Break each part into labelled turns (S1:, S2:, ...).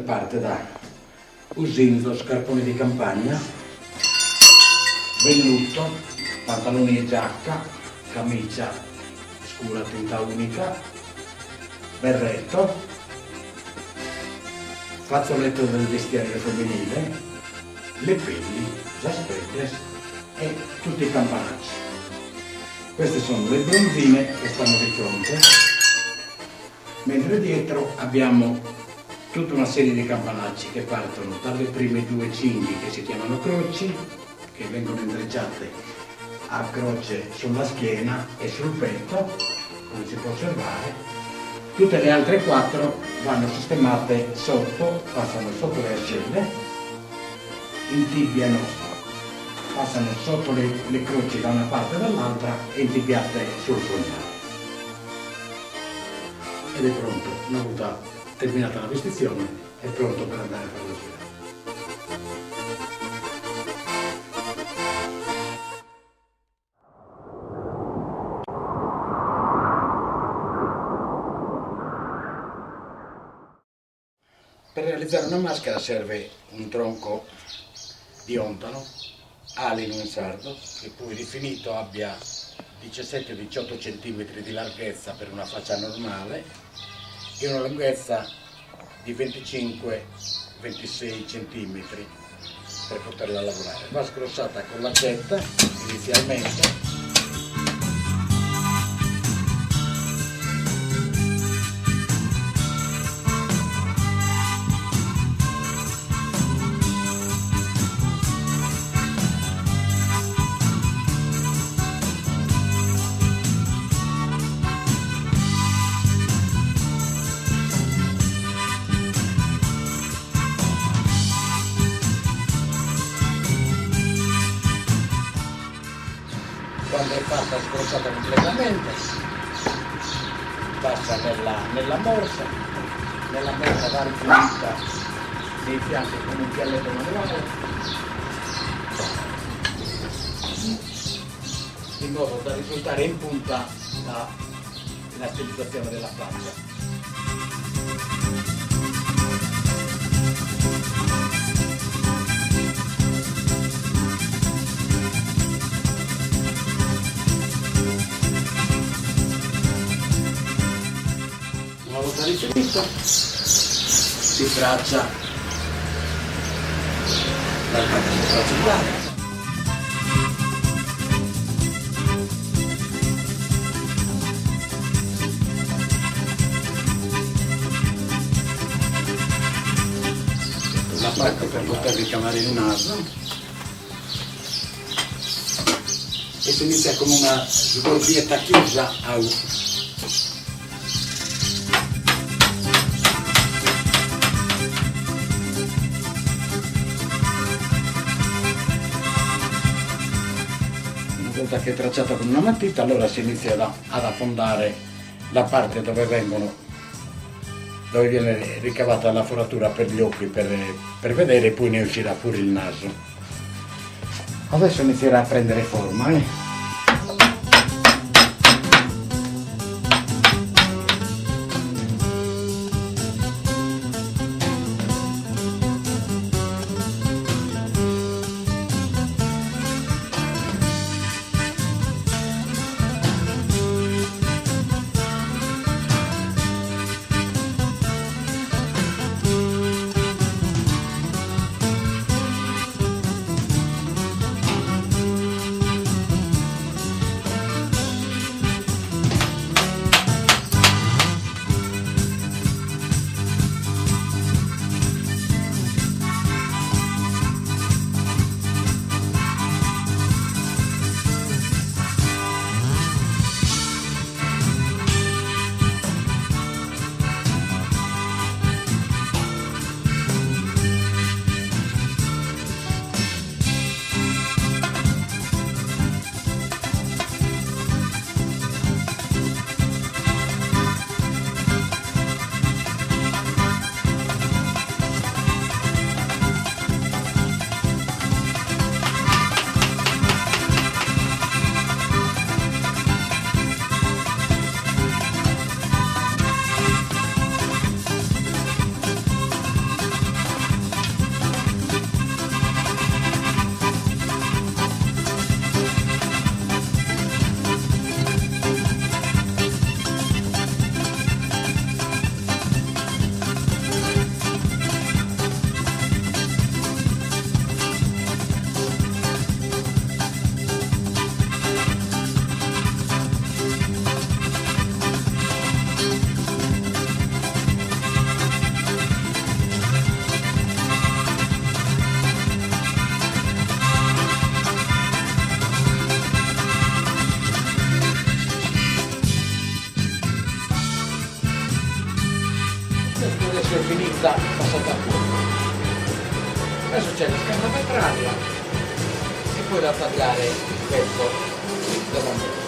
S1: parte da usillo, scarponi di campagna, velluto, pantaloni e giacca, camicia scura tinta unica, berretto, fazzoletto del vestiario femminile, le pelli, giaspette e tutti i campanacci. Queste sono le bronzine che stanno di fronte, mentre dietro abbiamo tutta una serie di campanacci che partono dalle prime due cinghie che si chiamano croci, che vengono intrecciate a croce sulla schiena e sul petto, come si può osservare. Tutte le altre quattro vanno sistemate sotto, passano sotto le ascelle, intibbiano, passano sotto le croci da una parte e dall'altra e intibbiate sul frontale. Ed è pronto, una volta terminata la vestizione, è pronto per andare a fare lo sfilare. Per realizzare una maschera serve un tronco di ontano, alino in sardo, che poi rifinito abbia 17-18 cm di larghezza per una faccia normale e una lunghezza di 25-26 cm per poterla lavorare. Va sgrossata con l'accetta inizialmente. Quando è fatta sgrossata completamente, passa nella morsa va rifinita nei fianchi con un pialletto manuale, in modo da risultare in punta la stilizzazione della faccia. Una volta rifinito si traccia la parte sopracciglia. La parte per poter ricamare il naso e si inizia con una sgorbietta chiusa a U. Una volta che è tracciata con una matita, allora si inizia ad affondare la parte dove viene ricavata la foratura per gli occhi per vedere, e poi ne uscirà pure il naso. Adesso inizierà a prendere forma. è finita, passata a fuoco. Adesso c'è la scarpa petraria e poi da tagliare il pezzo della mela.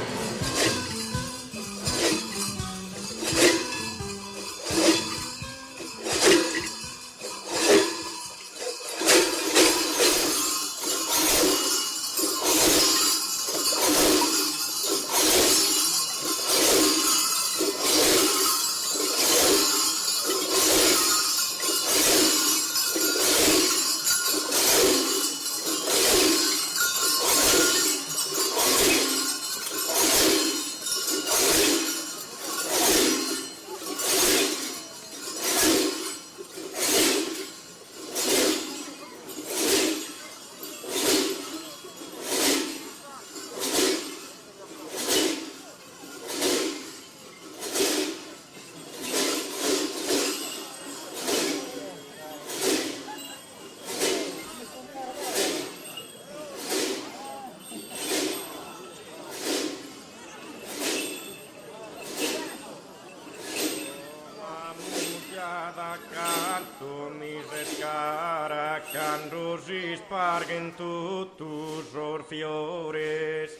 S2: Quando si spargen tutti os fiores,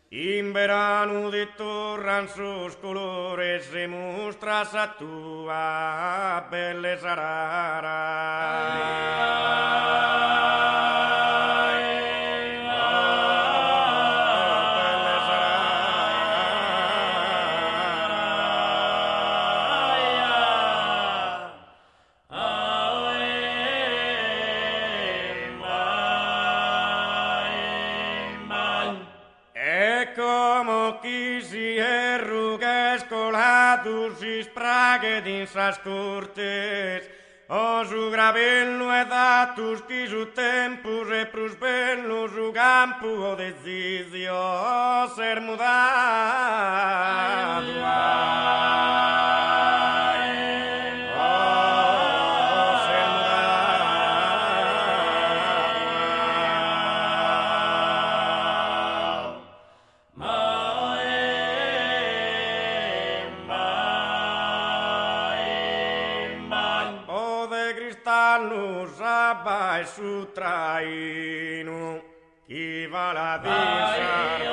S2: in verano de torran sus colores, se mostras a tua belleza rara. Como quisi rugues colados e sprague dins as cortes, o su gravello e datus qui su tempus e prus bellus su campo o desizio ser mudado. Vai su traino, chi va la visar